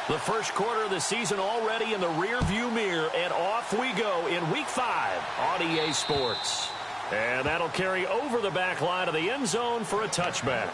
The first quarter of the season already in the rearview mirror, and off we go in Week 5 on EA Sports. And that'll carry over the back line of the end zone for a touchback.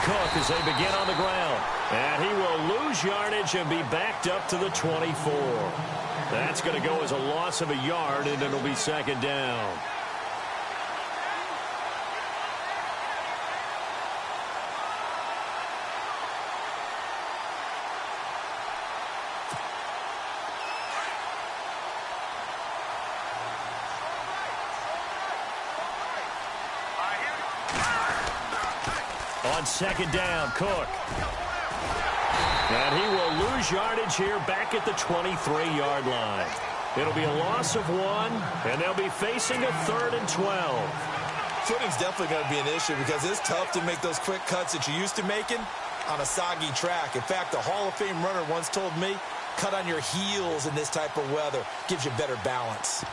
Cook as they begin on the ground. And he will lose yardage and be backed up to the 24. That's going to go as a loss of a yard, and it'll be second down. On second down, Cook. And he will lose yardage here back at the 23-yard line. It'll be a loss of 1, and they'll be facing a 3rd and 12. Footing's definitely going to be an issue because it's tough to make those quick cuts that you're used to making on a soggy track. In fact, the Hall of Fame runner once told me, cut on your heels in this type of weather. Gives you better balance.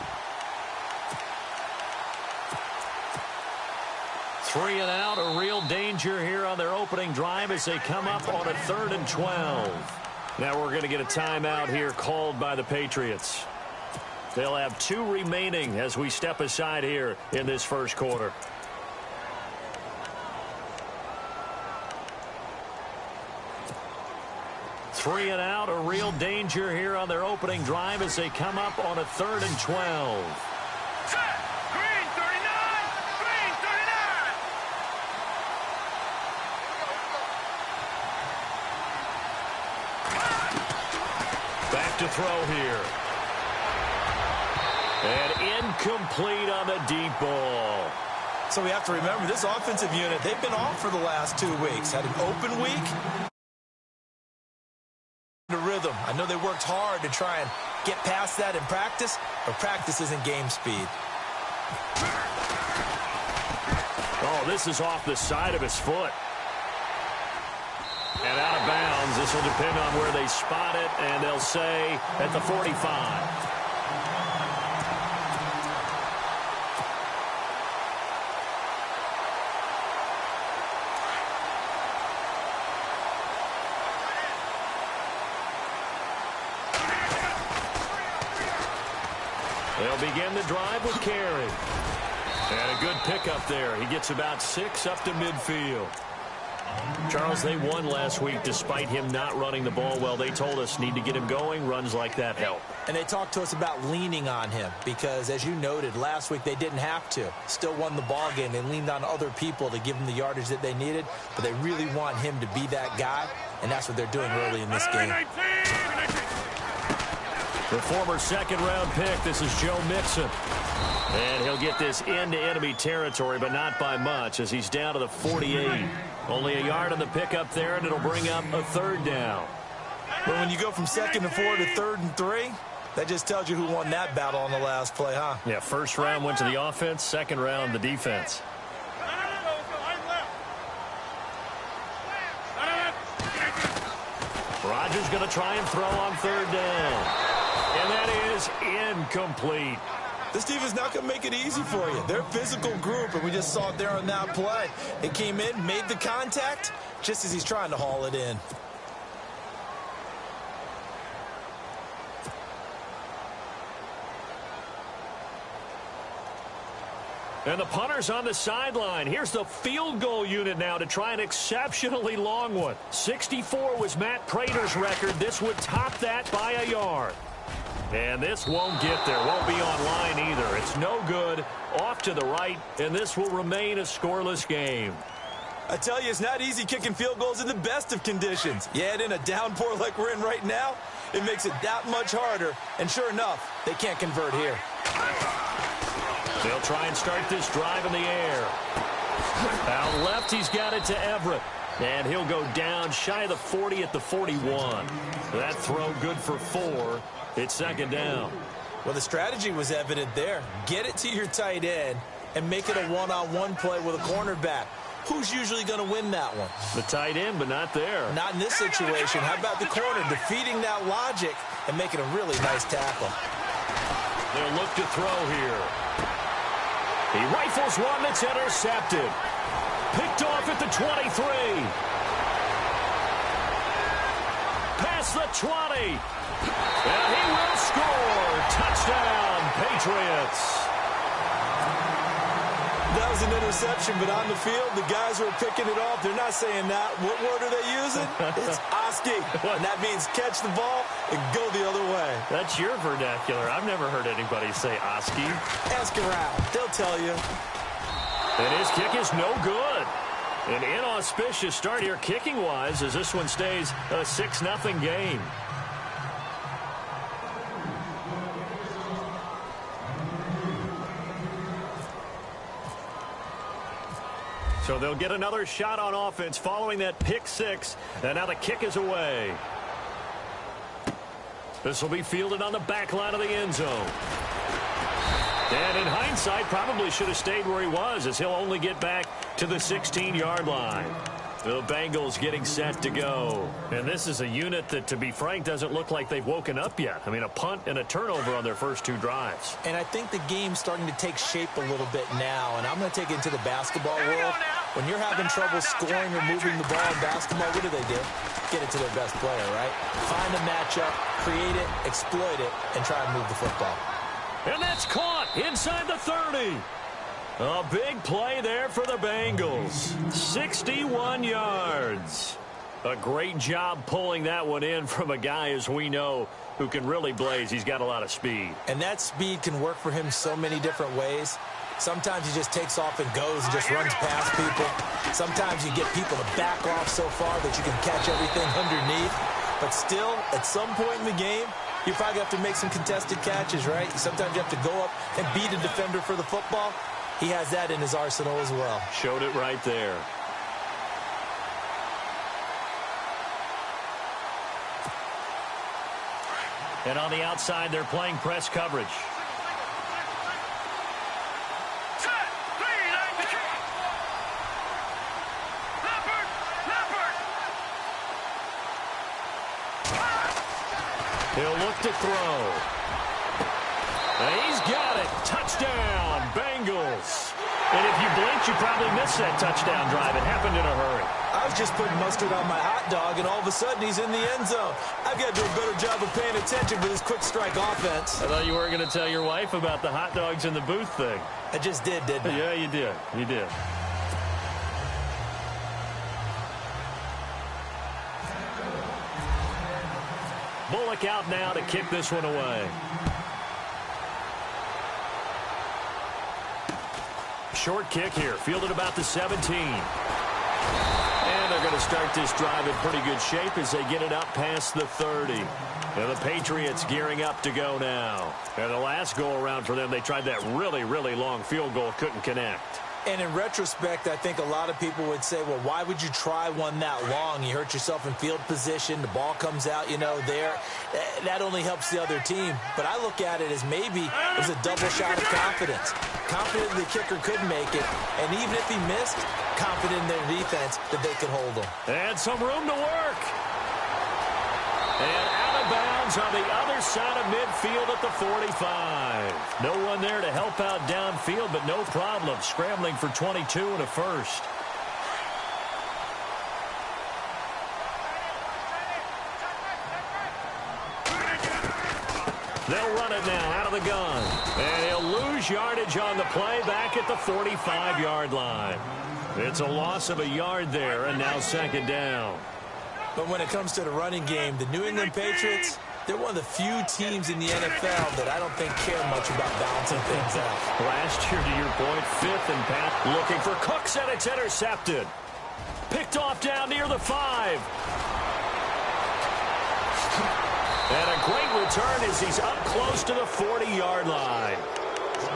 3 and out, a real danger here on their opening drive as they come up on a 3rd and 12. Now we're going to get a timeout here called by the Patriots. They'll have 2 remaining as we step aside here in this first quarter. Three and out, a real danger here on their opening drive as they come up on a 3rd and 12. To throw here. And incomplete on the deep ball. So we have to remember this offensive unit, they've been off for the last 2 weeks. Had an open week. The rhythm. I know they work worked hard to try and get past that in practice, but practice isn't game speed. Oh, this is off the side of his foot. And out of bounds. This will depend on where they spot it, and they'll say at the 45. They'll begin the drive with Carey. And a good pickup there. He gets about 6 up to midfield. Charles, they won last week despite him not running the ball well. They told us need to get him going. Runs like that help. And they talked to us about leaning on him because, as you noted, last week they didn't have to. Still won the ball game. They leaned on other people to give them the yardage that they needed, but they really want him to be that guy, and that's what they're doing early in this game. The former second-round pick, this is Joe Mixon. And he'll get this into enemy territory, but not by much, as he's down to the 48. Only a yard on the pickup there, and it'll bring up a third down. But when you go from 2nd and 4 to 3rd and 3, that just tells you who won that battle on the last play, huh? Yeah, first round went to the offense, second round the defense. Rodgers going to try and throw on 3rd down. And that is incomplete. This defense not going to make it easy for you. They're a physical group, and we just saw it there on that play. It came in, made the contact, just as he's trying to haul it in. And the punter's on the sideline. Here's the field goal unit now to try an exceptionally long one. 64 was Matt Prater's record. This would top that by a yard. And this won't get there. Won't be online either. It's no good. Off to the right, and this will remain a scoreless game. I tell you, it's not easy kicking field goals in the best of conditions. You add in a downpour like we're in right now, it makes it that much harder. And sure enough, they can't convert here. They'll try and start this drive in the air. Out left, he's got it to Everett. And he'll go down shy of the 40 at the 41. That throw good for 4. It's 2nd down. Well, the strategy was evident there. Get it to your tight end and make it a one-on-one play with a cornerback. Who's usually going to win that one? The tight end, but not there. Not in this situation. How about the corner defeating that logic and making a really nice tackle? They'll look to throw here. He rifles one that's intercepted. Picked off at the 23. Past the 20. And he will score. Touchdown, Patriots. That was an interception, but on the field, the guys who are picking it off, they're not saying that. What word are they using? It's Oski. And that means catch the ball and go the other way. That's your vernacular. I've never heard anybody say Oski. Ask around. They'll tell you. And his kick is no good. An inauspicious start here kicking-wise as this one stays a 6-0 game. So they'll get another shot on offense following that pick 6. And now the kick is away. This will be fielded on the back line of the end zone. And in hindsight, probably should have stayed where he was, as he'll only get back to the 16-yard line. The Bengals getting set to go. And this is a unit that, to be frank, doesn't look like they've woken up yet. I mean, a punt and a turnover on their first 2 drives. And I think the game's starting to take shape a little bit now. And I'm going to take it into the basketball world. When you're having trouble scoring or moving the ball in basketball, what do? Get it to their best player, right? Find a matchup, create it, exploit it, and try and move the football. And that's caught inside the 30. A big play there for the Bengals. 61 yards. A great job pulling that one in from a guy, as we know, who can really blaze. He's got a lot of speed. And that speed can work for him so many different ways. Sometimes he just takes off and goes and just runs past people. Sometimes you get people to back off so far that you can catch everything underneath. But still, at some point in the game, you probably have to make some contested catches, right? Sometimes you have to go up and beat a defender for the football. He has that in his arsenal as well. Showed it right there. And on the outside, they're playing press coverage. He'll look to throw. And he's got it. Touchdown, Bengals. And if you blinked, you probably missed that touchdown drive. It happened in a hurry. I was just putting mustard on my hot dog, and all of a sudden he's in the end zone. I've got to do a better job of paying attention with this quick strike offense. I thought you were going to tell your wife about the hot dogs in the booth thing. I just did, didn't I? Yeah, you did. You did. Bullock out now to kick this one away. Short kick here, fielded about the 17. And they're going to start this drive in pretty good shape as they get it up past the 30. And the Patriots gearing up to go now. And the last go-around for them, they tried that really, really long field goal, couldn't connect. And in retrospect, I think a lot of people would say, well, why would you try one that long? You hurt yourself in field position. The ball comes out, there. That only helps the other team. But I look at it as maybe it was a double shot of confidence. Confident the kicker could make it. And even if he missed, confident in their defense that they could hold him. And some room to work. And out of bounds on the other side of midfield at the 45. No one there to help out downfield, but no problem. Scrambling for 22 and a first. They'll run it now out of the gun. And he'll lose yardage on the play back at the 45-yard line. It's a loss of a yard there, and now second down. But when it comes to the running game, the New England Patriots, they're one of the few teams in the NFL that I don't think care much about balancing things out. Last year, to your point, 5th and Pat looking for Cooks, and it's intercepted. Picked off down near the 5. And a great return as he's up close to the 40-yard line.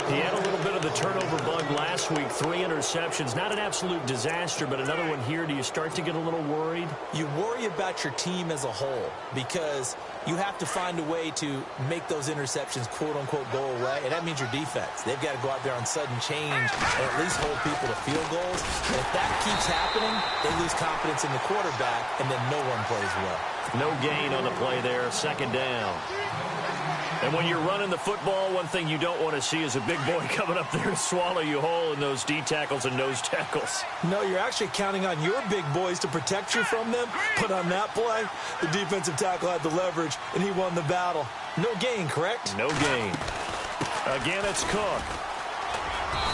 He had a little bit of the turnover bug last week, 3 interceptions. Not an absolute disaster, but another one here. Do you start to get a little worried? You worry about your team as a whole because you have to find a way to make those interceptions, quote-unquote, go away, and that means your defense. They've got to go out there on sudden change and at least hold people to field goals. And if that keeps happening, they lose confidence in the quarterback, and then no one plays well. No gain on the play there, second down. And when you're running the football, one thing you don't want to see is a big boy coming up there to swallow you whole in those D tackles and nose tackles. No, you're actually counting on your big boys to protect you from them. But on that play, the defensive tackle had the leverage, and he won the battle. No gain, correct? No gain. Again, it's Cook.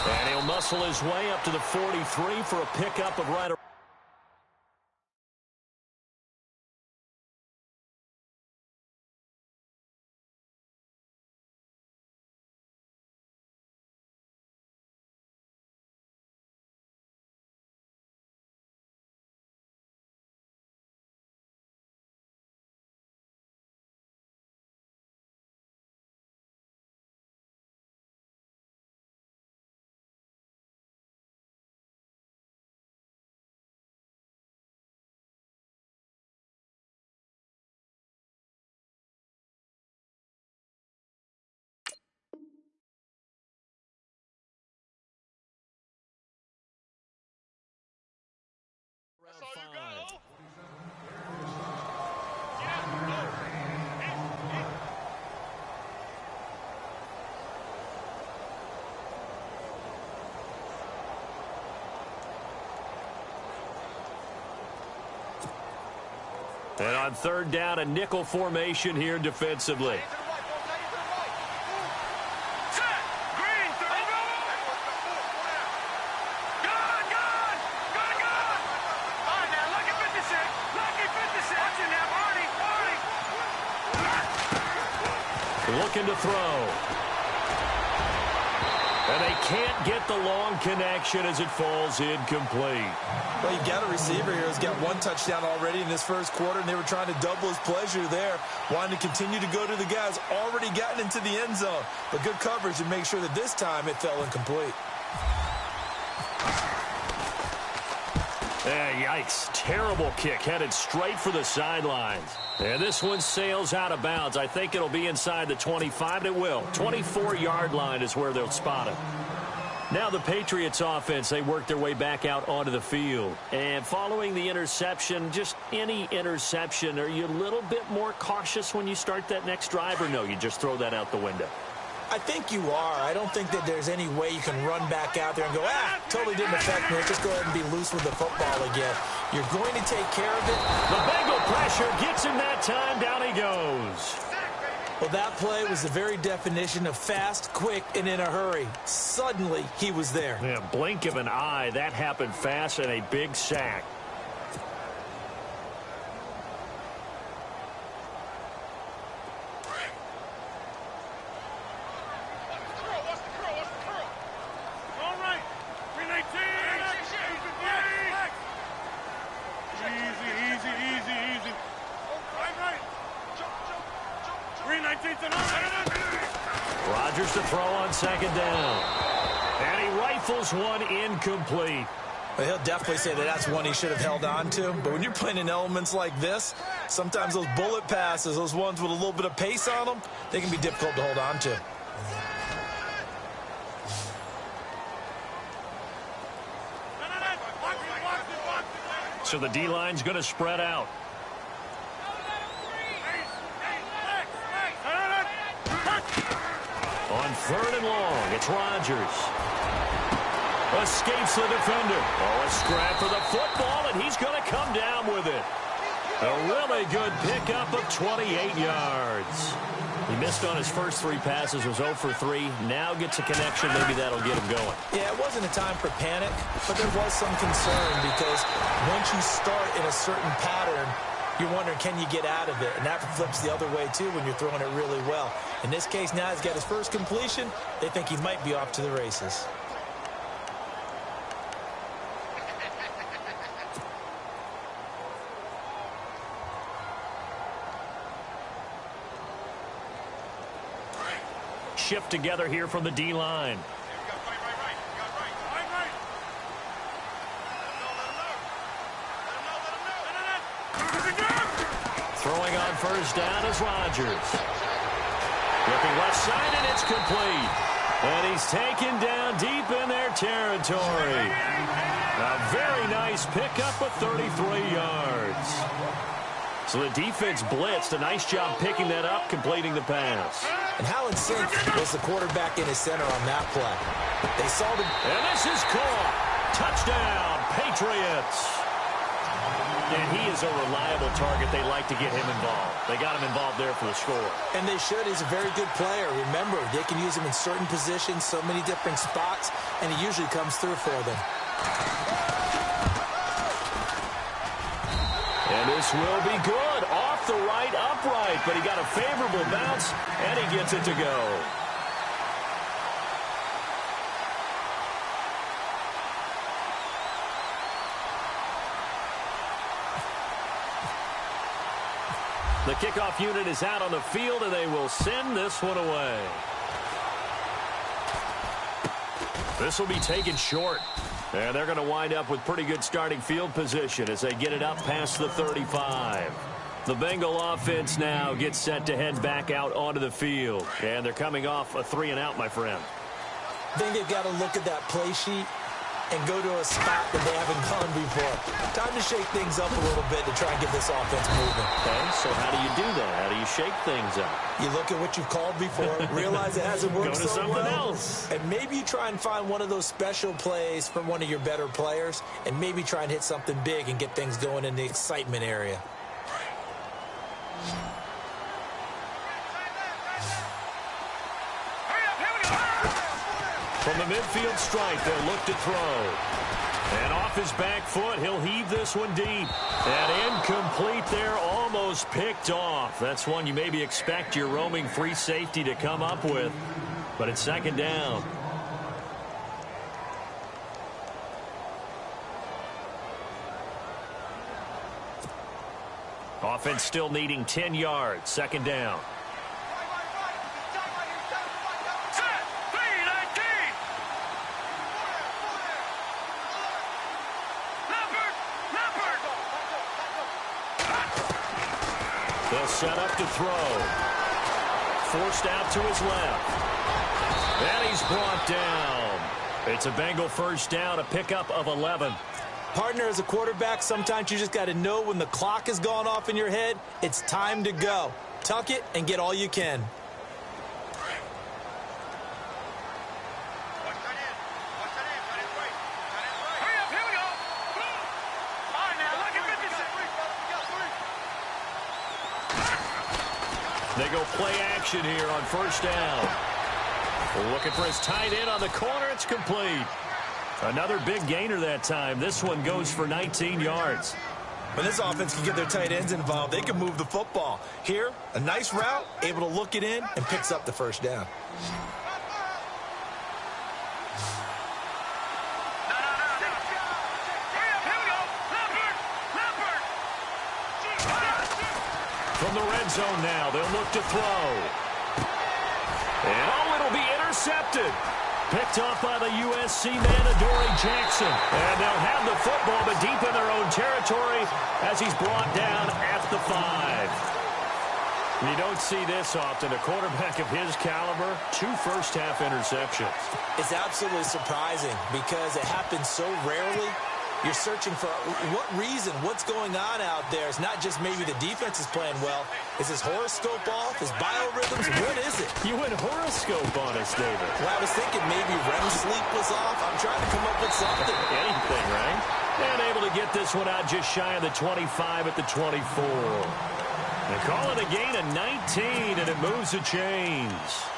And he'll muscle his way up to the 43 for a pickup of right around. That's all you go. And on third down, a nickel formation here defensively. Looking to throw. And they can't get the long connection as it falls incomplete. Well, you got a receiver here who's got 1 touchdown already in this first quarter, and they were trying to double his pleasure there, wanting to continue to go to the guys already gotten into the end zone. But good coverage to make sure that this time it fell incomplete. Yikes. Terrible kick headed straight for the sidelines. And this one sails out of bounds. I think it'll be inside the 25, and it will. 24-yard line is where they'll spot it. Now the Patriots offense, they work their way back out onto the field. And following the interception, just any interception, are you a little bit more cautious when you start that next drive, or no, you just throw that out the window? I think you are. I don't think that there's any way you can run back out there and go, totally didn't affect me. Let's just go ahead and be loose with the football again. You're going to take care of it. The Bengal pressure gets him that time. Down he goes. Well, that play was the very definition of fast, quick, and in a hurry. Suddenly, he was there. Yeah, blink of an eye. That happened fast, and a big sack. Rodgers to throw on second down. And he rifles one incomplete. Well, he'll definitely say that that's one he should have held on to. But when you're playing in elements like this, sometimes those bullet passes, those ones with a little bit of pace on them, they can be difficult to hold on to. So the D-line's going to spread out. On third and long, it's Rodgers. Escapes the defender. Oh, a scrap for the football, and he's going to come down with it. A really good pickup of 28 yards. He missed on his first three passes, was 0 for 3. Now gets a connection. Maybe that'll get him going. Yeah, it wasn't a time for panic, but there was some concern because once you start in a certain pattern, you're wondering, can you get out of it? And that flips the other way, too, when you're throwing it really well. In this case, now he's got his first completion. They think he might be off to the races. Shift together here from the D-line. Throwing on first down is Rodgers. Looking left side, and it's complete. And he's taken down deep in their territory. A very nice pickup of 33 yards. So the defense blitzed. A nice job picking that up, completing the pass. And how in sync was the quarterback in his center on that play? They saw the... And this is caught. Touchdown, Patriots. And he is a reliable target. They like to get him involved. They got him involved there for the score. And they should. He's a very good player. Remember, they can use him in certain positions, so many different spots, and he usually comes through for them. And this will be good. Off the right, upright, but he got a favorable bounce, and he gets it to go. The kickoff unit is out on the field, and they will send this one away. This will be taken short. And they're going to wind up with pretty good starting field position as they get it up past the 35. The Bengal offense now gets set to head back out onto the field. And they're coming off a 3-and-out, my friend. I think they've got to look at that play sheet and go to a spot that they haven't gone before. Time to shake things up a little bit to try and get this offense moving. Okay, so how do you do that? How do you shake things up? You look at what you've called before, realize it hasn't worked Go to so something well, else. and maybe you try and find one of those special plays from one of your better players, and maybe try and hit something big and get things going in the excitement area. From the midfield stripe, they'll look to throw. And off his back foot, he'll heave this one deep. And incomplete there, almost picked off. That's one you maybe expect your roaming free safety to come up with. But it's second down. Offense still needing 10 yards. Second down. They'll set up to throw. Forced out to his left. And he's brought down. It's a Bengal first down, a pickup of 11. Partner, as a quarterback, sometimes you just got to know when the clock has gone off in your head, it's time to go. Tuck it and get all you can. They go play action here on first down. Looking for his tight end on the corner. It's complete. Another big gainer that time. This one goes for 19 yards. When this offense can get their tight ends involved, they can move the football. Here, a nice route, able to look it in, and picks up the first down. From the red zone now, they'll look to throw. And it'll be intercepted. Picked off by the USC man, Adoree Jackson. And they'll have the football, but deep in their own territory as he's brought down at the 5. You don't see this often. A quarterback of his caliber, 2 first-half interceptions. It's absolutely surprising because it happens so rarely. You're searching for what reason, what's going on out there. It's not just maybe the defense is playing well. Is his horoscope off? His biorhythms? What is it? You went horoscope on us, David. Well, I was thinking maybe REM sleep was off. I'm trying to come up with something. Anything, right? And able to get this one out just shy of the 25 at the 24. They call it a gain of 19, and it moves the chains.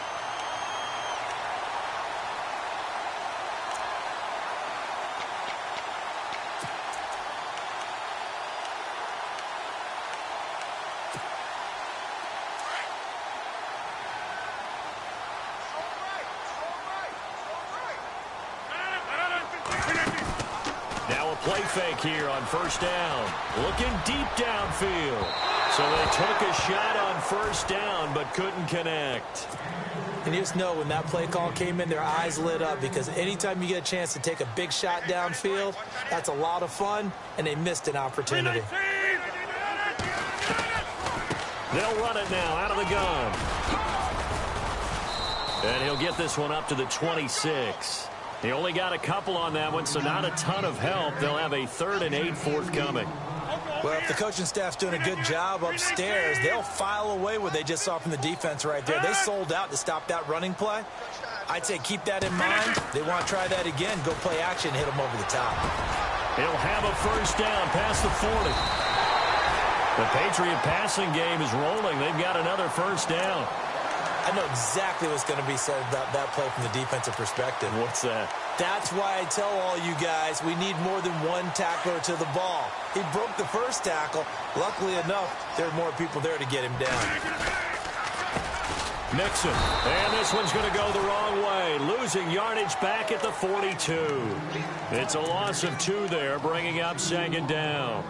Play fake here on first down. Looking deep downfield. So they took a shot on first down but couldn't connect. And you just know when that play call came in, their eyes lit up because anytime you get a chance to take a big shot downfield, that's a lot of fun, and they missed an opportunity. They'll run it now out of the gun. And he'll get this one up to the 26. He only got a couple on that one, so not a ton of help. They'll have a 3rd and 8 forthcoming. Well, if the coaching staff's doing a good job upstairs, they'll file away what they just saw from the defense right there. They sold out to stop that running play. I'd say keep that in mind. They want to try that again. Go play action, hit them over the top. He'll have a first down past the 40. The Patriot passing game is rolling. They've got another first down. I know exactly what's going to be said about that play from the defensive perspective. What's that? That's why I tell all you guys we need more than one tackler to the ball. He broke the first tackle. Luckily enough, there are more people there to get him down. Nixon. And this one's going to go the wrong way. Losing yardage back at the 42. It's a loss of 2 there, bringing up 2nd down.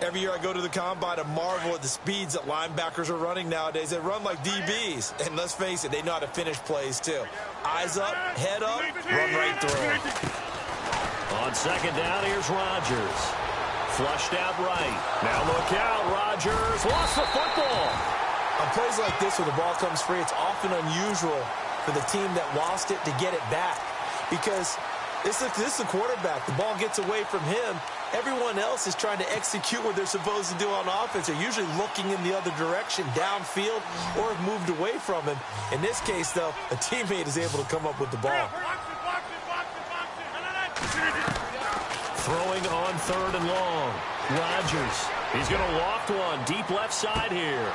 Every year I go to the combine and marvel at the speeds that linebackers are running nowadays. They run like DBs. And let's face it, they know how to finish plays too. Eyes up, head up, run right through. On 2nd down, here's Rodgers. Flushed out right. Now look out, Rodgers lost the football. On plays like this where the ball comes free, it's often unusual for the team that lost it to get it back. Because this is a quarterback. The ball gets away from him. Everyone else is trying to execute what they're supposed to do on offense. They're usually looking in the other direction, downfield, or have moved away from him. In this case, though, a teammate is able to come up with the ball. Throwing on 3rd and long. Rodgers. He's going to loft one deep left side here.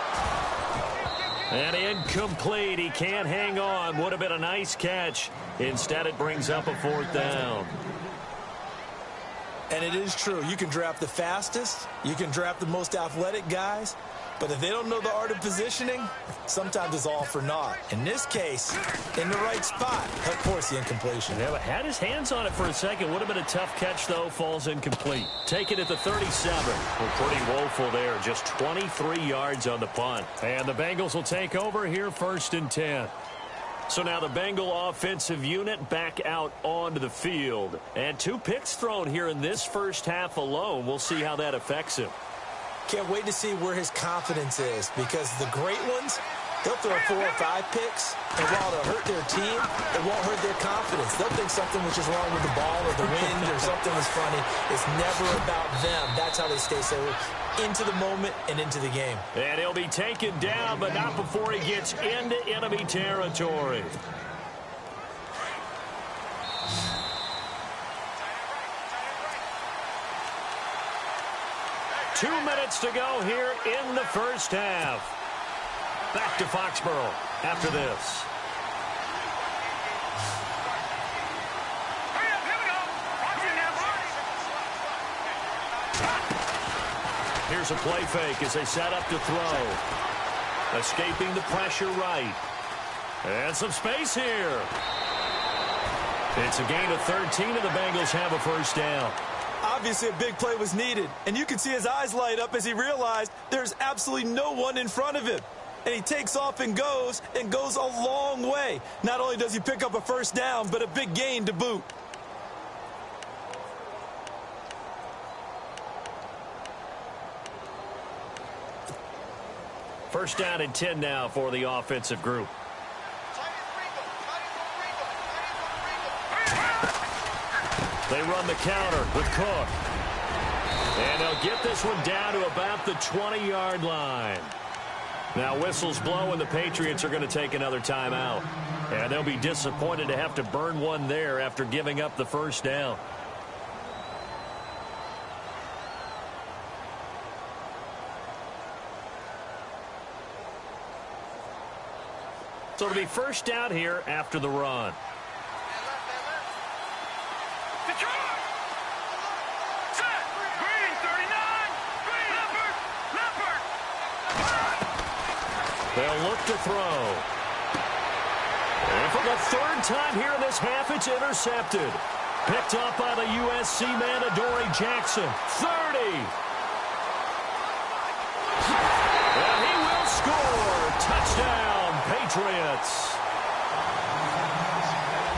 And incomplete. He can't hang on. Would have been a nice catch. Instead, it brings up a 4th down. And it is true. You can draft the fastest. You can draft the most athletic guys. But if they don't know the art of positioning, sometimes it's all for naught. In this case, in the right spot, help force the incompletion. Yeah, but had his hands on it for a second. Would have been a tough catch, though. Falls incomplete. Take it at the 37. Well, pretty woeful there. Just 23 yards on the punt. And the Bengals will take over here 1st and 10. So now the Bengal offensive unit back out onto the field. And 2 picks thrown here in this first half alone. We'll see how that affects him. Can't wait to see where his confidence is, because the great ones, they'll throw 4 or 5 picks, and while it'll hurt their team, it won't hurt their confidence. They'll think something was just wrong with the ball or the wind or something was funny. It's never about them. That's how they stay so into the moment and into the game. And he'll be taken down, but not before he gets into enemy territory. Two minutes to go here in the first half. Back to Foxborough after this. Here's a play fake as they set up to throw. Escaping the pressure right. And some space here. It's a gain of 13, and the Bengals have a first down. Obviously, a big play was needed, and you can see his eyes light up as he realized there's absolutely no one in front of him. And he takes off and goes a long way. Not only does he pick up a first down, but a big gain to boot. First down and 10 now for the offensive group. They run the counter with Cook. And they'll get this one down to about the 20-yard line. Now whistles blow, and the Patriots are going to take another timeout. And they'll be disappointed to have to burn one there after giving up the first down. So it'll be first down here after the run. They'll look to throw. And for the third time here in this half, it's intercepted. Picked up by the USC man, Adoree Jackson. 30. And he will score. Touchdown, Patriots.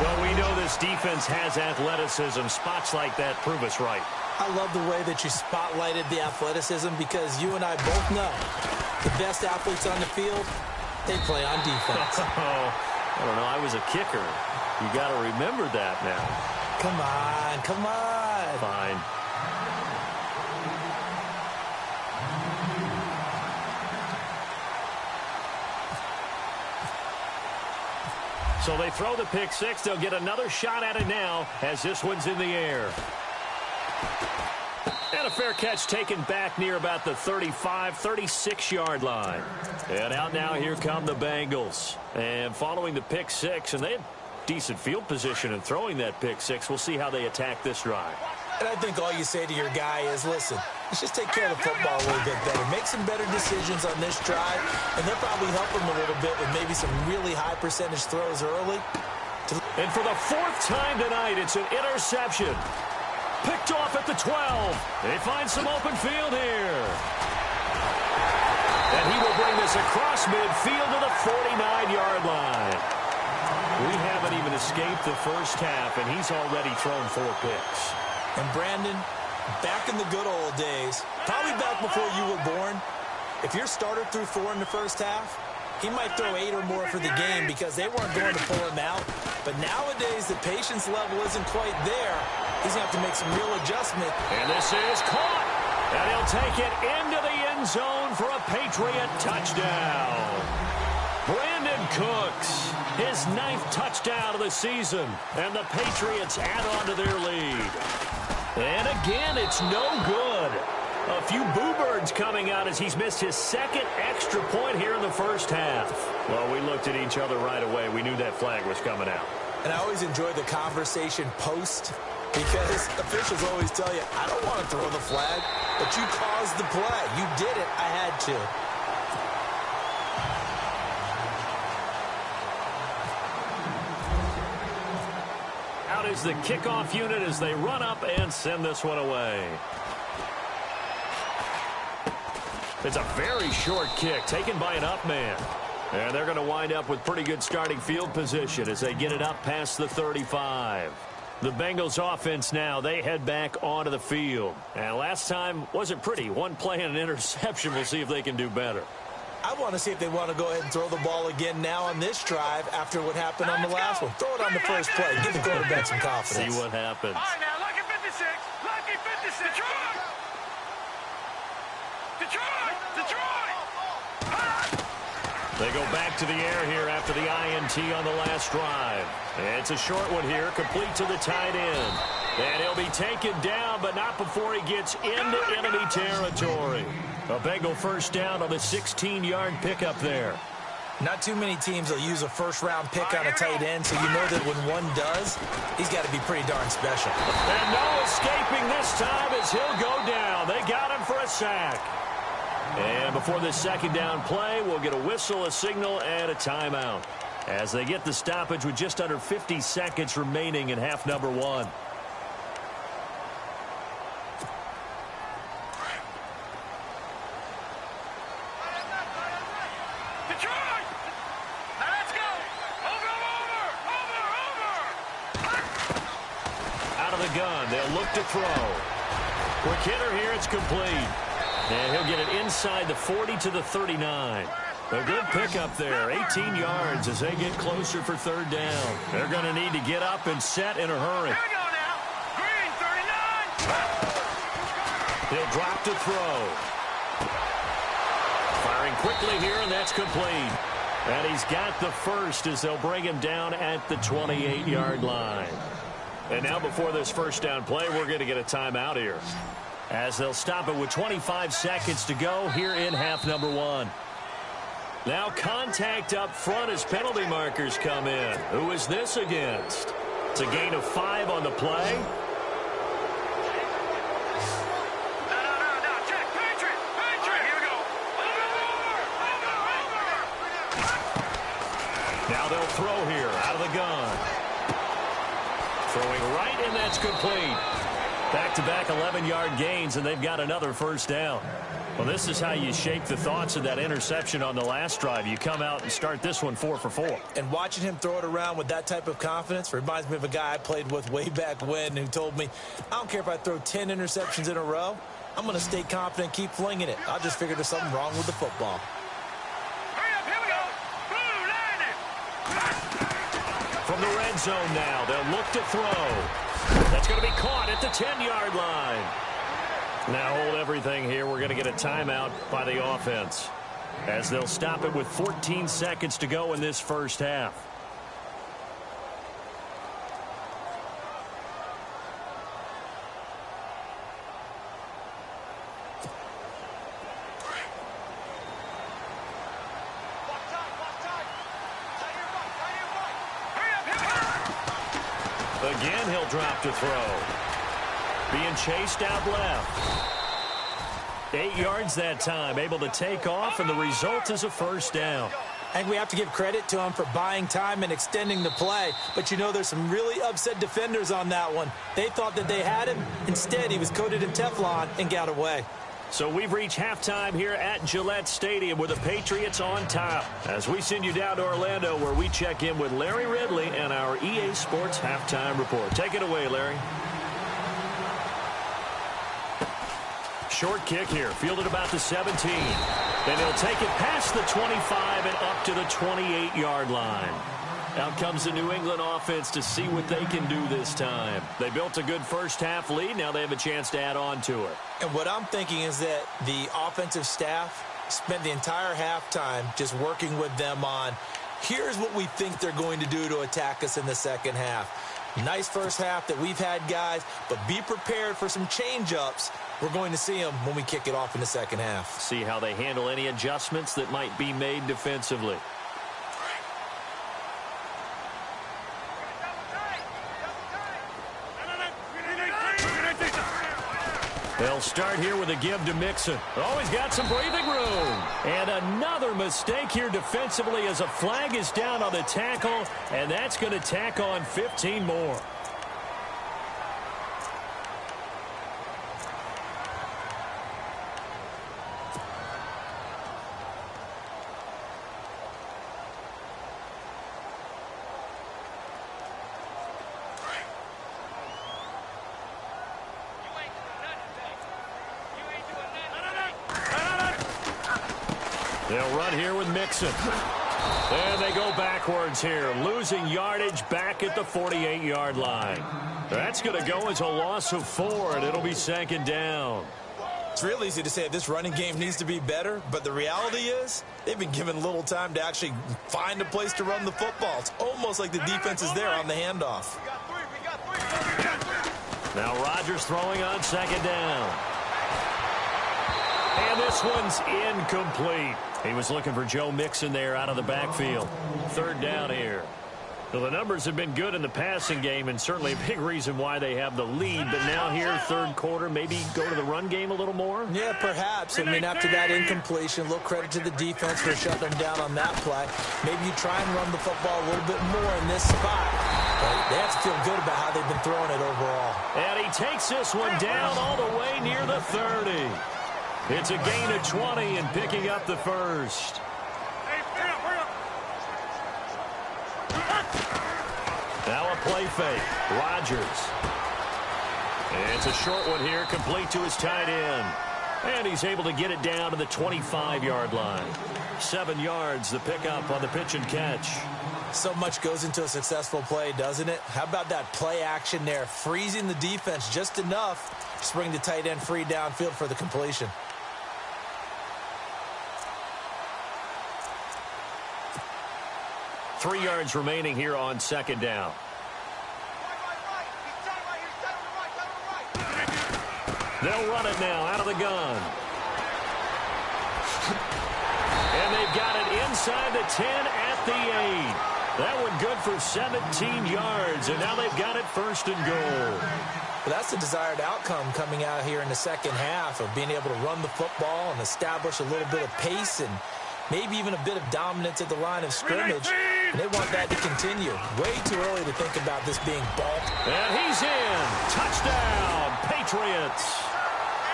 Well, we know this defense has athleticism. Spots like that prove us right. I love the way that you spotlighted the athleticism, because you and I both know the best athletes on the field, they play on defense. I don't know. I was a kicker. You got to remember that now. Come on, come on. Fine. So they throw the pick six. They'll get another shot at it now as this one's in the air. And a fair catch taken back near about the 35, 36-yard line. And out now, here come the Bengals. And following the pick six, and they had decent field position in throwing that pick six. We'll see how they attack this drive. And I think all you say to your guy is, listen, let's just take care of the football a little bit better. Make some better decisions on this drive, and they'll probably help him a little bit with maybe some really high percentage throws early. And for the fourth time tonight, it's an interception. Picked off at the 12. They find some open field here. And he will bring this across midfield to the 49-yard line. We haven't even escaped the first half, and he's already thrown 4 picks. And Brandon, back in the good old days, probably back before you were born, if your starter threw 4 in the first half, he might throw 8 or more for the game because they weren't going to pull him out. But nowadays, the patience level isn't quite there. He's going to have to make some real adjustment. And this is caught. And he'll take it into the end zone for a Patriot touchdown. Brandon Cooks, his 9th touchdown of the season. And the Patriots add on to their lead. And again, it's no good. A few boo birds coming out as he's missed his 2nd extra point here in the first half. Well, we looked at each other right away. We knew that flag was coming out. And I always enjoy the conversation post, because officials always tell you, I don't want to throw the flag, but you caused the play. You did it. I had to. Out is the kickoff unit as they run up and send this one away. It's a very short kick taken by an up man. And they're going to wind up with pretty good starting field position as they get it up past the 35. The Bengals offense now, they head back onto the field. And last time wasn't pretty. One play and an interception. We'll see if they can do better. I want to see if they want to go ahead and throw the ball again now on this drive after what happened on the last one. Throw it on the first play. Give the quarterback some confidence. See what happens. All right, now, lucky 56. Lucky 56. Detroit! Detroit! Detroit! They go back to the air here after the INT on the last drive. It's a short one here, complete to the tight end. And he'll be taken down, but not before he gets into enemy territory. A Bengal first down on the 16-yard pickup there. Not too many teams will use a first-round pick on a tight end, so you know that when one does, he's got to be pretty darn special. And no escaping this time as he'll go down. They got him for a sack. And before this second down play, we'll get a whistle, a signal, and a timeout as they get the stoppage with just under 50 seconds remaining in half number one. Detroit! Now let's go! Over! Out of the gun, they'll look to throw. Quick hitter here, it's complete. And he'll get it inside the 40 to the 39. A good pickup there, 18 yards as they get closer for third down. They're going to need to get up and set in a hurry. Here we go now. Green, 39. He'll drop to throw. Firing quickly here, and that's complete. And he's got the first as they'll bring him down at the 28-yard line. And now before this first down play, we're going to get a timeout here, as they'll stop it with 25 seconds to go here in half number one. Now contact up front as penalty markers come in. Who is this against? It's a gain of 5 on the play. No. Check. Patriot. Here we go. Now they'll throw here out of the gun. Throwing right, and that's complete. Back-to-back 11-yard gains, and they've got another first down. Well, this is how you shake the thoughts of that interception on the last drive. You come out and start this one 4 for 4. And watching him throw it around with that type of confidence reminds me of a guy I played with way back when who told me, I don't care if I throw 10 interceptions in a row. I'm going to stay confident and keep flinging it. I just figured there's something wrong with the football. Hurry up. Here we go. Boom, landed. From the red zone now, they'll look to throw. That's going to be caught at the 10-yard line. Now hold everything here. We're going to get a timeout by the offense, as they'll stop it with 14 seconds to go in this first half. Again, he'll drop to throw. Being chased out left. 8 yards that time, able to take off, and the result is a first down. I think we have to give credit to him for buying time and extending the play. But, you know, there's some really upset defenders on that one. They thought that they had him. Instead, he was coated in Teflon and got away. So we've reached halftime here at Gillette Stadium with the Patriots on top, as we send you down to Orlando, where we check in with Larry Ridley and our EA Sports Halftime Report. Take it away, Larry. Short kick here, fielded about the 17. Then he'll take it past the 25 and up to the 28-yard line. Out comes the New England offense to see what they can do this time. They built a good first-half lead. Now they have a chance to add on to it. And what I'm thinking is that the offensive staff spent the entire halftime just working with them on, here's what we think they're going to do to attack us in the second half. Nice first half that we've had, guys, but be prepared for some change-ups. We're going to see them when we kick it off in the second half. See how they handle any adjustments that might be made defensively. They'll start here with a give to Mixon. Oh, he's got some breathing room. And another mistake here defensively as a flag is down on the tackle, and that's going to tack on 15 more. They'll run here with Mixon. And they go backwards here, losing yardage back at the 48-yard line. That's going to go as a loss of 4, and it'll be second down. It's real easy to say this running game needs to be better, but the reality is they've been given little time to actually find a place to run the football. It's almost like the defense is there on the handoff. Now Rodgers throwing on second down. And this one's incomplete. He was looking for Joe Mixon there out of the backfield. Third down here. Well, the numbers have been good in the passing game, and certainly a big reason why they have the lead. But now here, third quarter, maybe go to the run game a little more? Yeah, perhaps. I mean, after that incompletion, a little credit to the defense for shutting them down on that play. Maybe you try and run the football a little bit more in this spot. But they have to feel good about how they've been throwing it overall. And he takes this one down all the way near the 30. It's a gain of 20 and picking up the first. Now a play fake. Rodgers. And it's a short one here, complete to his tight end. And he's able to get it down to the 25-yard line. 7 yards, the pickup on the pitch and catch. So much goes into a successful play, doesn't it? How about that play action there, freezing the defense just enough to bring the tight end free downfield for the completion. Three yards remaining here on second down. They'll run it now out of the gun. And they've got it inside the 10 at the 8. That one good for 17 yards, and now they've got it first and goal. Well, that's the desired outcome coming out here in the second half of being able to run the football and establish a little bit of pace and maybe even a bit of dominance at the line of scrimmage. And they want that to continue. Way too early to think about this being ball. And he's in. Touchdown, Patriots.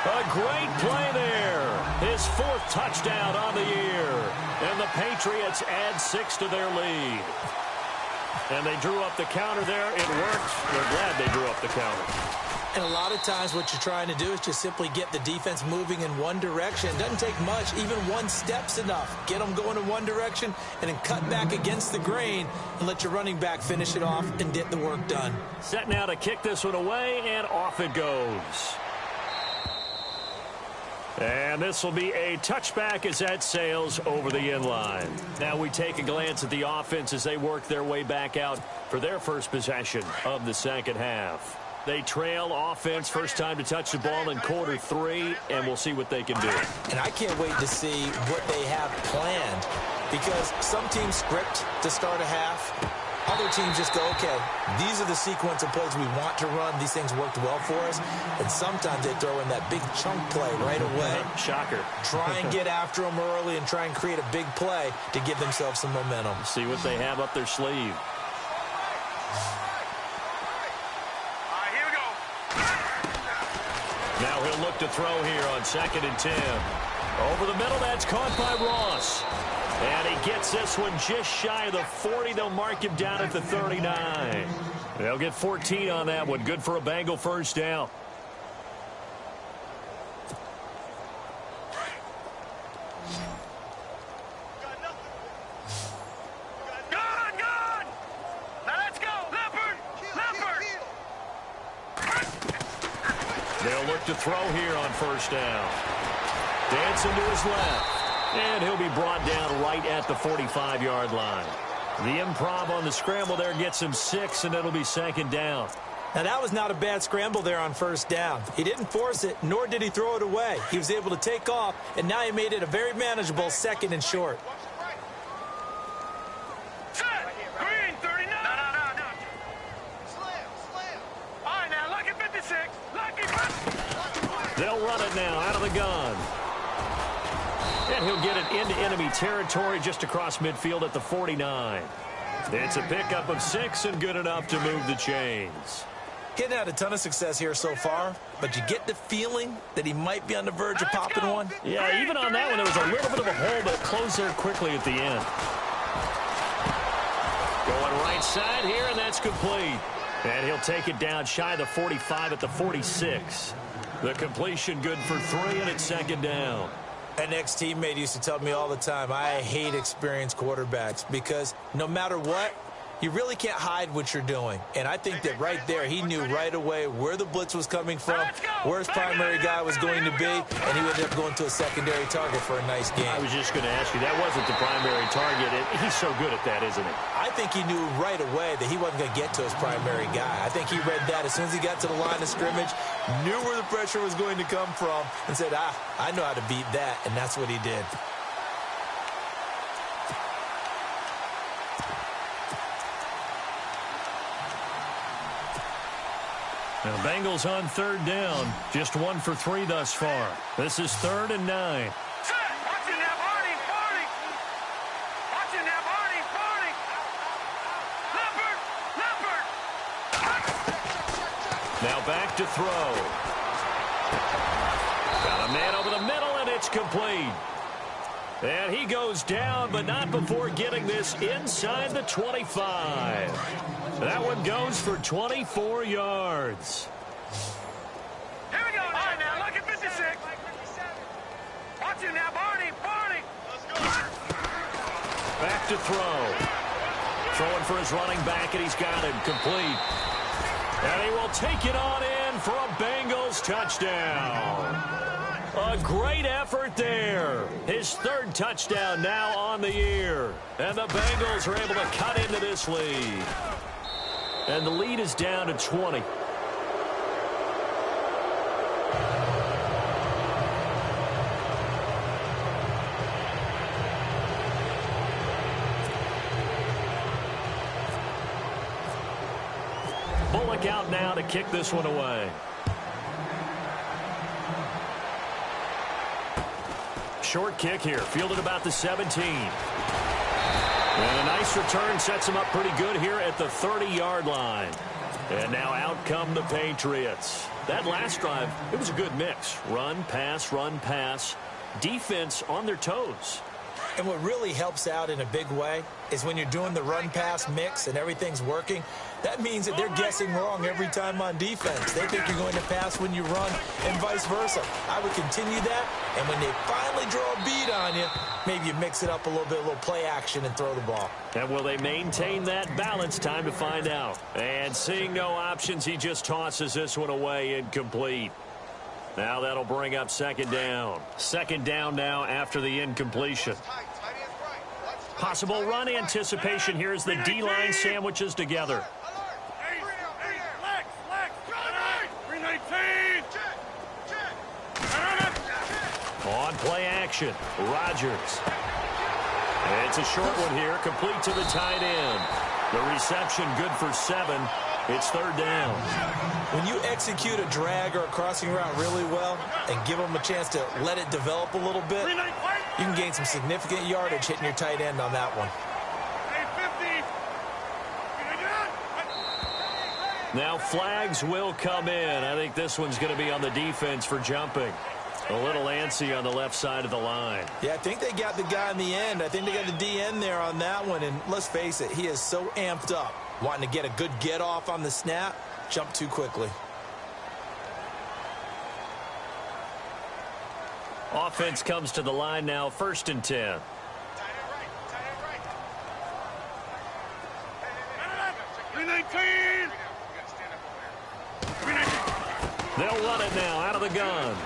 A great play there. His 4th touchdown on the year. And the Patriots add 6 to their lead. And they drew up the counter there. It worked. We're glad they drew up the counter. And a lot of times what you're trying to do is just simply get the defense moving in one direction. It doesn't take much. Even one step's enough. Get them going in one direction and then cut back against the grain and let your running back finish it off and get the work done. Set now to kick this one away, and off it goes. And this will be a touchback as that sails over the end line. Now we take a glance at the offense as they work their way back out for their first possession of the second half. They trail offense, first time to touch the ball in quarter 3, and we'll see what they can do. And I can't wait to see what they have planned, because some teams script to start a half. Other teams just go, okay, these are the sequence of plays we want to run. These things worked well for us. And sometimes they throw in that big chunk play right away. Shocker. Try and get after them early and try and create a big play to give themselves some momentum. See what they have up their sleeve. Now he'll look to throw here on 2nd and 10. Over the middle, that's caught by Ross. And he gets this one just shy of the 40. They'll mark him down at the 39. They'll get 14 on that one. Good for a Bengal first down. They'll look to throw here on first down. Dancing to his left. And he'll be brought down right at the 45-yard line. The improv on the scramble there gets him 6, and it'll be second down. Now, that was not a bad scramble there on first down. He didn't force it, nor did he throw it away. He was able to take off, and now he made it a very manageable 2nd and short. Green, 39. No. Slam. All right, now, lucky 56. Lucky. They'll run it now out of the gun. And he'll get it into enemy territory just across midfield at the 49. It's a pickup of 6 and good enough to move the chains. Getting had a ton of success here so far, but you get the feeling that he might be on the verge of popping one. Yeah, even on that one, there was a little bit of a hole, but it closed there quickly at the end. Going right side here, and that's complete. And he'll take it down shy of the 45 at the 46. The completion good for 3, and it's second down. An ex-teammate used to tell me all the time, I hate experienced quarterbacks because no matter what, you really can't hide what you're doing. And I think that right there, he knew right away where the blitz was coming from, where his primary guy was going to be, and he ended up going to a secondary target for a nice game. I was just going to ask you, that wasn't the primary target, and he's so good at that, isn't he? I think he knew right away that he wasn't going to get to his primary guy. I think he read that as soon as he got to the line of scrimmage, knew where the pressure was going to come from, and said, I know how to beat that, and that's what he did. Now, Bengals on third down. Just 1 for 3 thus far. This is 3rd and 9. Watching that Barney, Barney. Watching that Barney, Barney. Leopard, Leopard. Now back to throw. Got a man over the middle, and it's complete. And he goes down, but not before getting this inside the 25. That one goes for 24 yards. Here we go. All right, now look at 56. Watching now, Barney, Barney. Back to throw. Throwing for his running back, and he's got him complete. And he will take it on in for a Bengals touchdown. A great effort there. His 3rd touchdown now on the year. And the Bengals are able to cut into this lead. And the lead is down to 20. Bullock out now to kick this one away. Short kick here, fielded about the 17. And a nice return sets him up pretty good here at the 30-yard line. And now out come the Patriots. That last drive, it was a good mix. Run, pass, defense on their toes. And what really helps out in a big way is when you're doing the run-pass mix and everything's working, that means that they're guessing wrong every time on defense. They think you're going to pass when you run and vice versa. I would continue that, and when they finally draw a beat on you, maybe you mix it up a little bit, a little play action and throw the ball. And will they maintain that balance? Time to find out. And seeing no options, he just tosses this one away incomplete. Now that'll bring up 2nd down. 2nd down now after the incompletion. Possible run anticipation here as the D-line sandwiches together. On play action, Rodgers. It's a short one here, complete to the tight end. The reception good for 7. It's 3rd down. When you execute a drag or a crossing route really well and give them a chance to let it develop a little bit, you can gain some significant yardage hitting your tight end on that one. Now flags will come in. I think this one's going to be on the defense for jumping. A little antsy on the left side of the line. Yeah, I think they got the guy in the end. I think they got the DN there on that one. And let's face it, he is so amped up, wanting to get a good get off on the snap, jump too quickly. Offense comes to the line now, 1st and 10. They'll run it now out of the gun.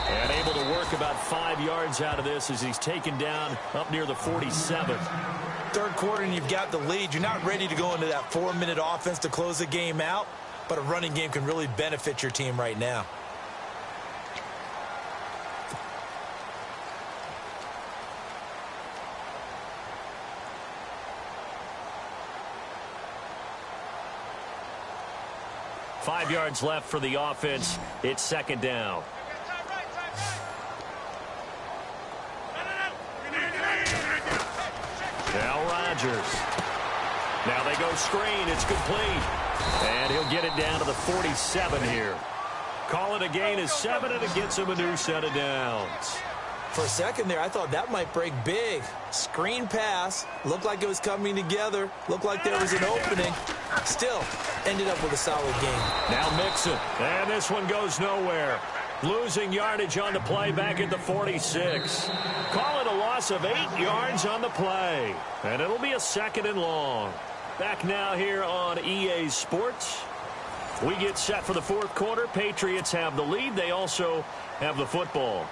And able to work about 5 yards out of this as he's taken down up near the 47. 3rd quarter and you've got the lead. You're not ready to go into that 4-minute offense to close the game out, but a running game can really benefit your team right now. Five yards left for the offense. It's 2nd down. Now Rodgers. Now they go screen. It's complete. And he'll get it down to the 47 here. Call it a gain of 7, and it gets him a new set of downs. For a second there, I thought that might break big. Screen pass. Looked like it was coming together. Looked like there was an opening. Still, ended up with a solid game. Now Mixon. And this one goes nowhere. Losing yardage on the play back at the 46. Call it a loss of 8 yards on the play. And it'll be a 2nd and long. Back now here on EA Sports. We get set for the 4th quarter. Patriots have the lead. They also have the football.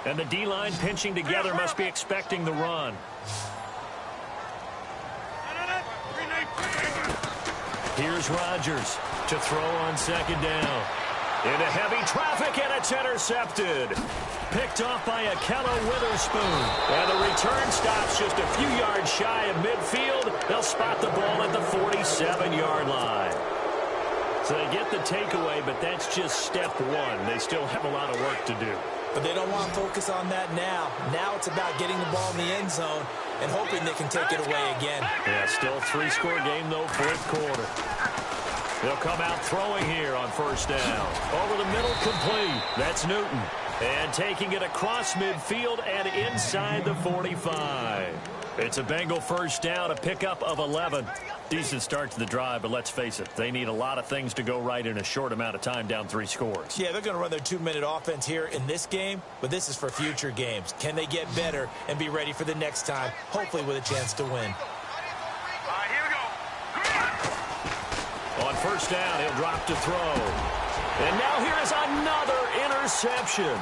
And the D-line pinching together, must be expecting the run. Here's Rodgers to throw on 2nd down. Into heavy traffic, and it's intercepted. Picked off by Akello Witherspoon. And the return stops just a few yards shy of midfield. They'll spot the ball at the 47-yard line. So they get the takeaway, but that's just step one. They still have a lot of work to do. But they don't want to focus on that now. Now it's about getting the ball in the end zone and hoping they can take it away again. Yeah, still 3-score game, though, 4th quarter. They'll come out throwing here on 1st down. Over the middle, complete. That's Newton. And taking it across midfield and inside the 45. It's a Bengal 1st down, a pickup of 11. Decent start to the drive, but let's face it, they need a lot of things to go right in a short amount of time, down 3 scores. Yeah, they're going to run their 2-minute offense here in this game, but this is for future games. Can they get better and be ready for the next time, hopefully with a chance to win? On 1st down, he'll drop to throw. And now here is another interception.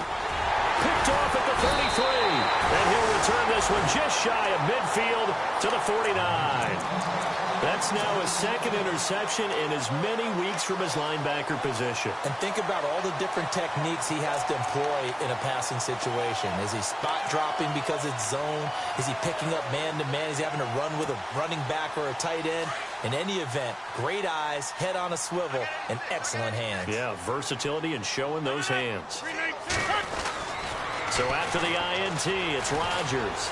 Picked off at the 33. And he'll return this one just shy of midfield to the 49. That's now his 2nd interception in as many weeks from his linebacker position. And think about all the different techniques he has to employ in a passing situation. Is he spot dropping because it's zone? Is he picking up man-to-man? Is he having to run with a running back or a tight end? In any event, great eyes, head on a swivel, and excellent hands. Yeah, versatility and showing those hands. So after the INT, it's Rodgers.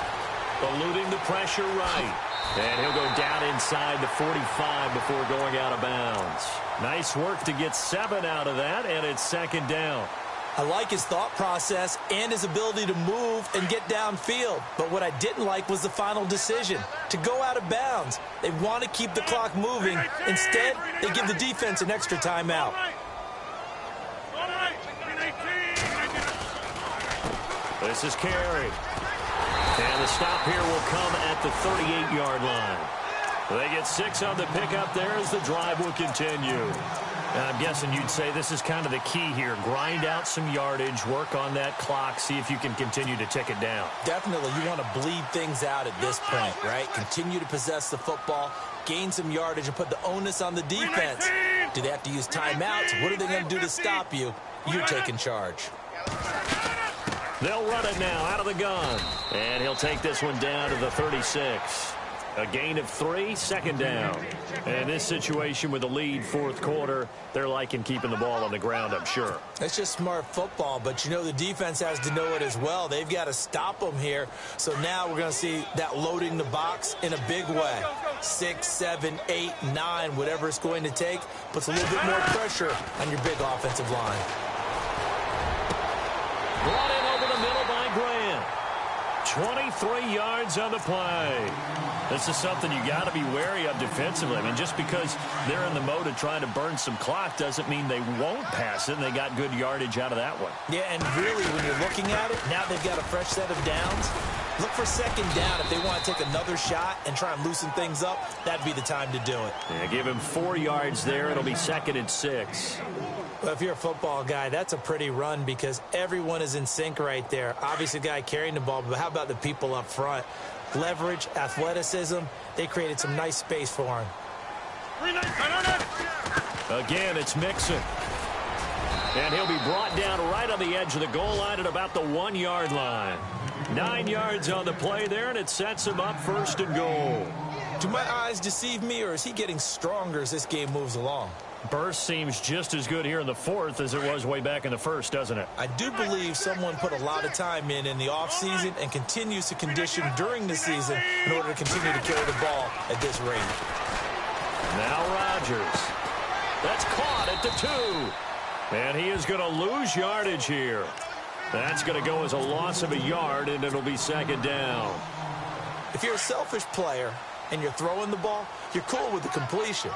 Eluding the pressure right. And he'll go down inside the 45 before going out of bounds. Nice work to get 7 out of that, and it's 2nd down. I like his thought process and his ability to move and get downfield. But what I didn't like was the final decision, to go out of bounds. They want to keep the clock moving. Instead, they give the defense an extra timeout. This is Carey. And the stop here will come at the 38-yard line. They get 6 on the pickup there as the drive will continue. And I'm guessing you'd say this is kind of the key here. Grind out some yardage, work on that clock, see if you can continue to tick it down. Definitely, you want to bleed things out at this point, right? Continue to possess the football, gain some yardage, and put the onus on the defense. Do they have to use timeouts? What are they going to do to stop you? You're taking charge. They'll run it now out of the gun. And he'll take this one down to the 36. A gain of 3, 2nd down. And this situation with the lead 4th quarter, they're liking keeping the ball on the ground, I'm sure. That's just smart football, but you know the defense has to know it as well. They've got to stop them here. So now we're going to see that loading the box in a big way. 6, 7, 8, 9, whatever it's going to take, puts a little bit more pressure on your big offensive line. Brought in over the middle by Grant. 23 yards on the play. This is something you got to be wary of defensively. I mean, just because they're in the mode of trying to burn some clock doesn't mean they won't pass it, and they got good yardage out of that one. Yeah, and really, when you're looking at it, now they've got a fresh set of downs. Look for 2nd down. If they want to take another shot and try and loosen things up, that'd be the time to do it. Yeah, give him 4 yards there. It'll be 2nd and 6. Well, if you're a football guy, that's a pretty run because everyone is in sync right there. Obviously, the guy carrying the ball, but how about the people up front? Leverage, athleticism, they created some nice space for him. Again, it's Mixon. And he'll be brought down right on the edge of the goal line at about the 1-yard line. 9 yards on the play there, and it sets him up 1st and goal. Do my eyes deceive me, or is he getting stronger as this game moves along? Burst seems just as good here in the 4th as it was way back in the 1st, doesn't it? I do believe someone put a lot of time in the offseason and continues to condition during the season in order to continue to carry the ball at this rate. Now Rodgers. That's caught at the 2. And he is going to lose yardage here. That's going to go as a loss of a yard, and it'll be 2nd down. If you're a selfish player and you're throwing the ball, you're cool with the completion.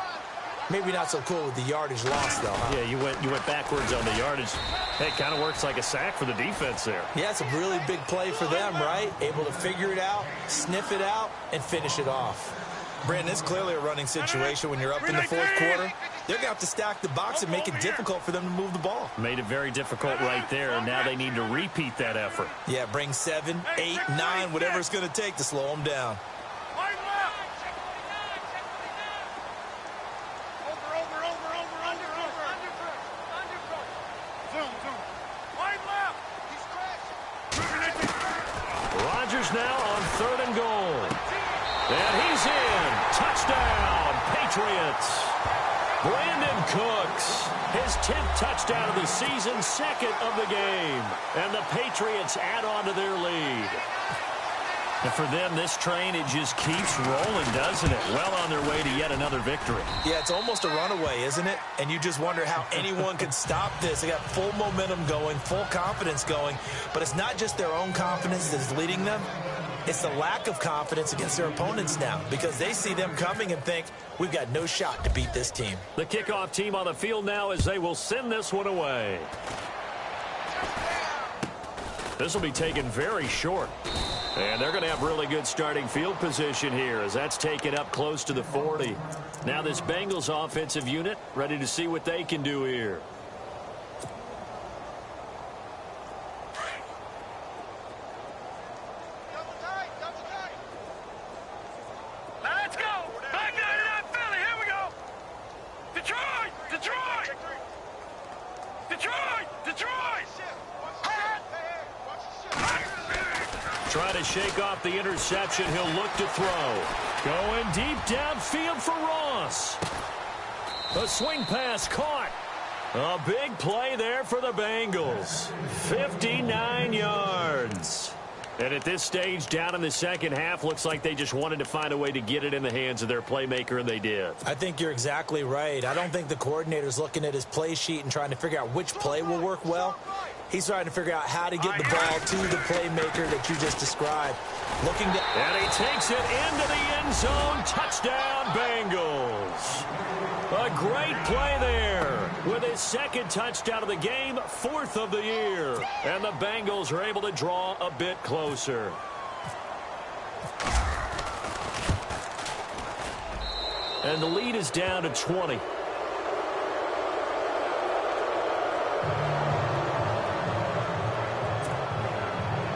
Maybe not so cool with the yardage loss, though, huh? Yeah, you went backwards on the yardage. Hey, kind of works like a sack for the defense there. Yeah, it's a really big play for them, right? Able to figure it out, sniff it out, and finish it off. Brandon, it's clearly a running situation when you're up in the fourth quarter. They're going to have to stack the box and make it difficult for them to move the ball. Made it very difficult right there, and now they need to repeat that effort. Yeah, bring 7, 8, 9, whatever it's going to take to slow them down. Rodgers now on 3rd and goal. And he's in. Touchdown, Patriots. Brandon Cooks, his 10th touchdown of the season, 2nd of the game. And the Patriots add on to their lead. And for them, this train, it just keeps rolling, doesn't it? Well on their way to yet another victory. Yeah, it's almost a runaway, isn't it? And you just wonder how anyone could stop this. They got full momentum going, full confidence going. But it's not just their own confidence that is leading them. It's the lack of confidence against their opponents now, because they see them coming and think, we've got no shot to beat this team. The kickoff team on the field now as they will send this one away. This will be taken very short. And they're going to have really good starting field position here as that's taken up close to the 40. Now this Bengals offensive unit ready to see what they can do here. Let's go. Back down to that Philly. Here we go. Detroit. Detroit. Detroit. Detroit. Trying to shake off the interception. He'll look to throw. Going deep downfield for Ross. A swing pass caught. A big play there for the Bengals. 59 yards. And at this stage, down in the second half, looks like they just wanted to find a way to get it in the hands of their playmaker, and they did. I think you're exactly right. I don't think the coordinator's looking at his play sheet and trying to figure out which play will work well. He's trying to figure out how to get the ball to the playmaker that you just described. And he takes it into the end zone. Touchdown, Bengals. A great play there with his 2nd touchdown of the game, 4th of the year. And the Bengals are able to draw a bit closer. And the lead is down to 20.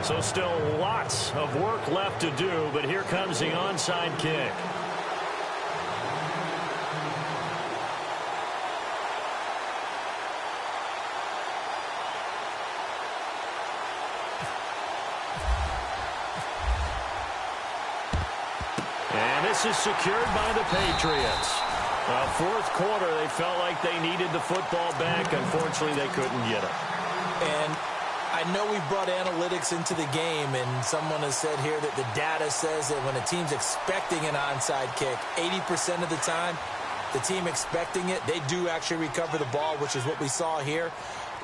So still lots of work left to do, but here comes the onside kick. And this is secured by the Patriots. 4th quarter, they felt like they needed the football back. Unfortunately, they couldn't get it. And I know we brought analytics into the game, and someone has said here that the data says that when a team's expecting an onside kick, 80% of the time, the team expecting it, they do actually recover the ball, which is what we saw here.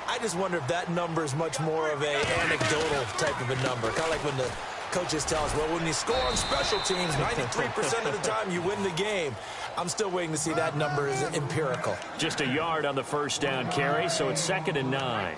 I just wonder if that number is much more of an anecdotal type of a number. Kind of like when the coaches tell us, well, when you score on special teams, 93% of the time you win the game. I'm still waiting to see that number is empirical. Just a yard on the first down carry, so it's 2nd and 9.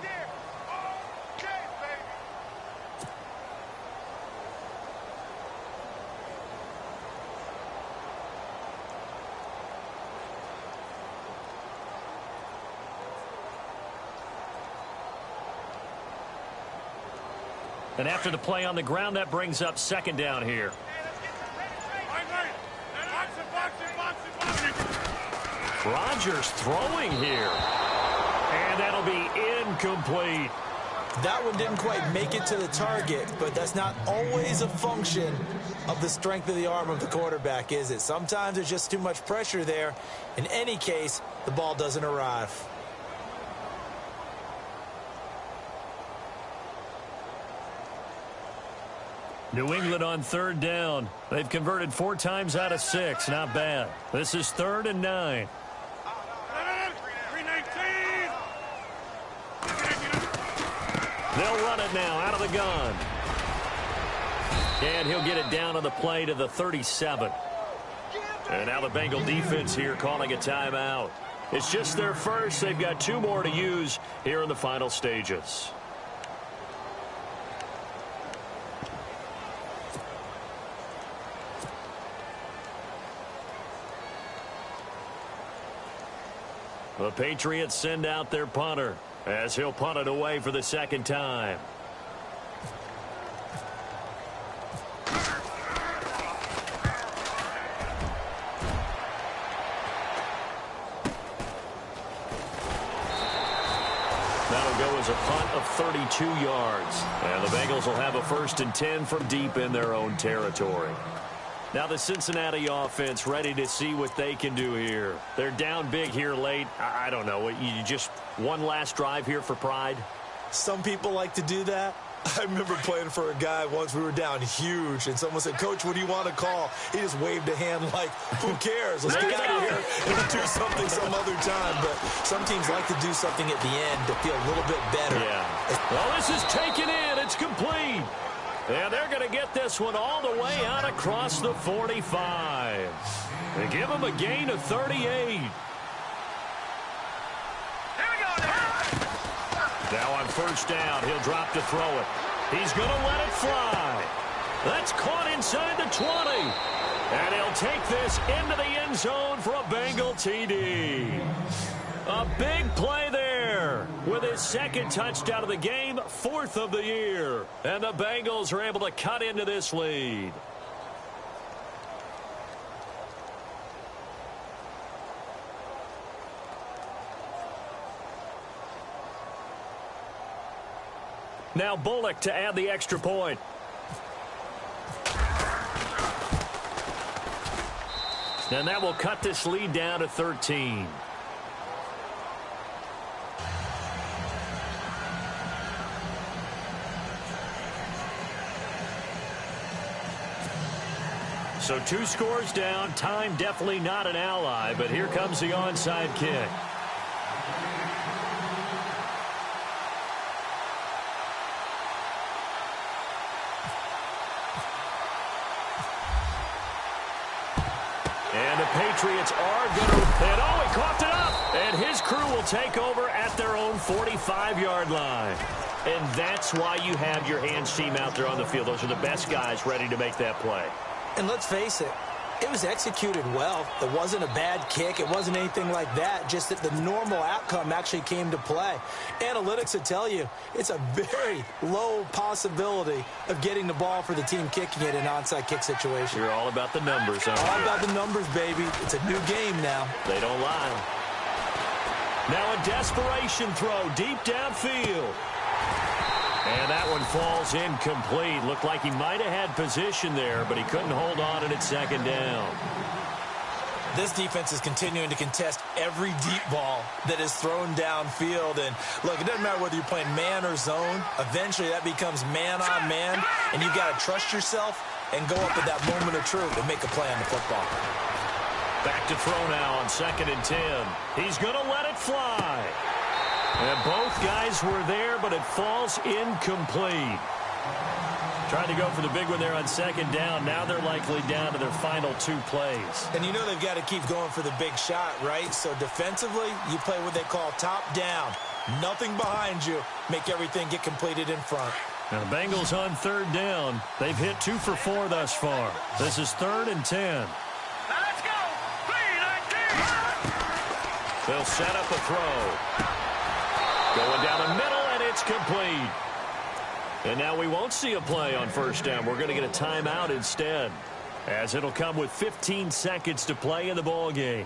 And after the play on the ground, that brings up 2nd down here. Rodgers throwing here. And that'll be incomplete. That one didn't quite make it to the target, but that's not always a function of the strength of the arm of the quarterback, is it? Sometimes there's just too much pressure there. In any case, the ball doesn't arrive. New England on 3rd down. They've converted 4 times out of 6. Not bad. This is 3rd and 9. They'll run it now out of the gun. And he'll get it down on the play to the 37. And now the Bengal defense here calling a timeout. It's just their first. They've got 2 more to use here in the final stages. The Patriots send out their punter as he'll punt it away for the second time. That'll go as a punt of 32 yards. And the Bengals will have a 1st and 10 from deep in their own territory. Now the Cincinnati offense ready to see what they can do here. They're down big here late. I don't know. You just one last drive here for pride? Some people like to do that. I remember playing for a guy once. We were down huge, and someone said, "Coach, what do you want to call?" He just waved a hand like, "Who cares? Let's get out of here and we'll do something some other time." But some teams like to do something at the end to feel a little bit better. Yeah. Well, this is taken in. It's complete. And they're going to get this one all the way out across the 45. They give him a gain of 38. Here we go now. Now on 1st down, he'll drop to throw it. He's going to let it fly. That's caught inside the 20. And he'll take this into the end zone for a Bengal TD. A big play there with his 2nd touchdown of the game, 4th of the year. And the Bengals are able to cut into this lead. Now Bullock to add the extra point. And that will cut this lead down to 13. So 2 scores down. Time definitely not an ally, but here comes the onside kick. And the Patriots are going to, and oh, he coughed it up. And his crew will take over at their own 45-yard line. And that's why you have your hands team out there on the field. Those are the best guys ready to make that play. And let's face it, it was executed well. It wasn't a bad kick. It wasn't anything like that. Just that the normal outcome actually came to play. Analytics will tell you it's a very low possibility of getting the ball for the team kicking it in an onside kick situation. You're all about the numbers, huh? All about the numbers, baby. It's a new game now. They don't lie. Now a desperation throw deep downfield. And that one falls incomplete. Looked like he might have had position there, but he couldn't hold on and it's 2nd down. This defense is continuing to contest every deep ball that is thrown downfield. And, look, it doesn't matter whether you're playing man or zone. Eventually, that becomes man on man, and you've got to trust yourself and go up at that moment of truth and make a play on the football. Back to throw now on 2nd and 10. He's going to let it fly. And both guys were there, but it falls incomplete. Trying to go for the big one there on 2nd down. Now they're likely down to their final 2 plays. And you know they've got to keep going for the big shot, right? So defensively, you play what they call top down. Nothing behind you. Make everything get completed in front. Now the Bengals on 3rd down. They've hit 2 for 4 thus far. This is 3rd and 10. Now let's go. 3-19. They'll set up a throw. Going down the middle, and it's complete. And now we won't see a play on 1st down. We're going to get a timeout instead, as it'll come with 15 seconds to play in the ball game.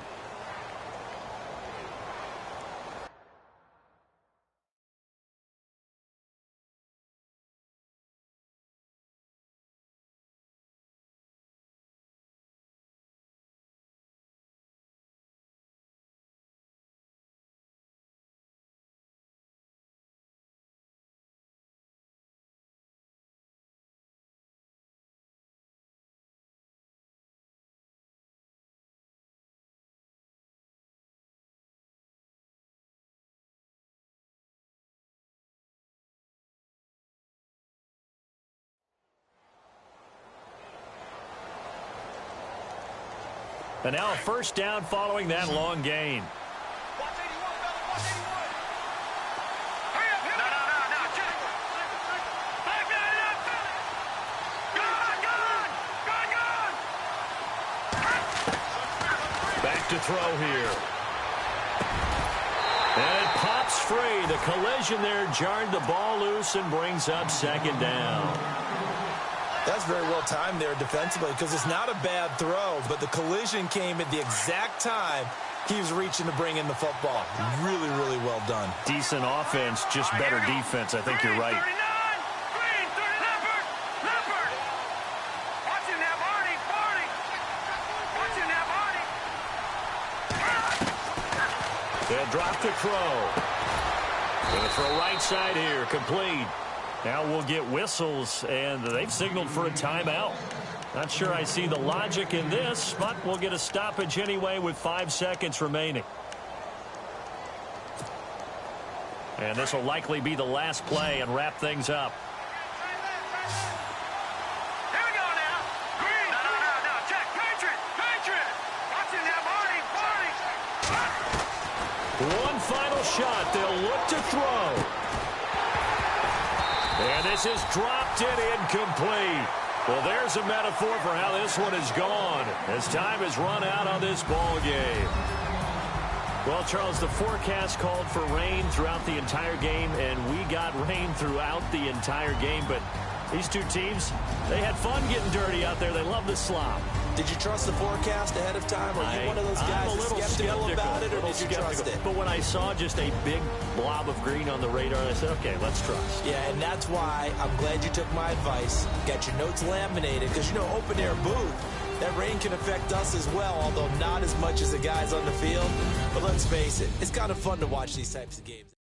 And now a first down following that long gain. Watch 81, fella. Watch 81. Hurry up. No. Check. Back it up. Gone. Back to throw here. And it pops free. The collision there jarred the ball loose and brings up second down. That's very well timed there defensively because it's not a bad throw, but the collision came at the exact time he was reaching to bring in the football. Really, really well done. Decent offense, just better defense. I think you're right. 39. Green. 30. Leopard. Watch him now, Barney. Watch him now, Barney. They'll drop to throw. Gonna throw right side here, complete. Now we'll get whistles, and they've signaled for a timeout. Not sure I see the logic in this, but we'll get a stoppage anyway with 5 seconds remaining. And this will likely be the last play and wrap things up. Here we go now. Green. No. Check. Patriot. Watch him now, Barney. One final shot. They'll look to throw. And this is dropped in incomplete. Well, there's a metaphor for how this one is gone as time has run out on this ball game. Well, Charles, the forecast called for rain throughout the entire game, and we got rain throughout the entire game. But these two teams, they had fun getting dirty out there. They love the slop. Did you trust the forecast ahead of time? Are you one of those guys that's skeptical about it, or did you trust it? But when I saw just a big blob of green on the radar, I said, okay, let's trust. Yeah, and that's why I'm glad you took my advice. Got your notes laminated, because, you know, open-air booth, that rain can affect us as well, although not as much as the guys on the field. But let's face it, it's kind of fun to watch these types of games.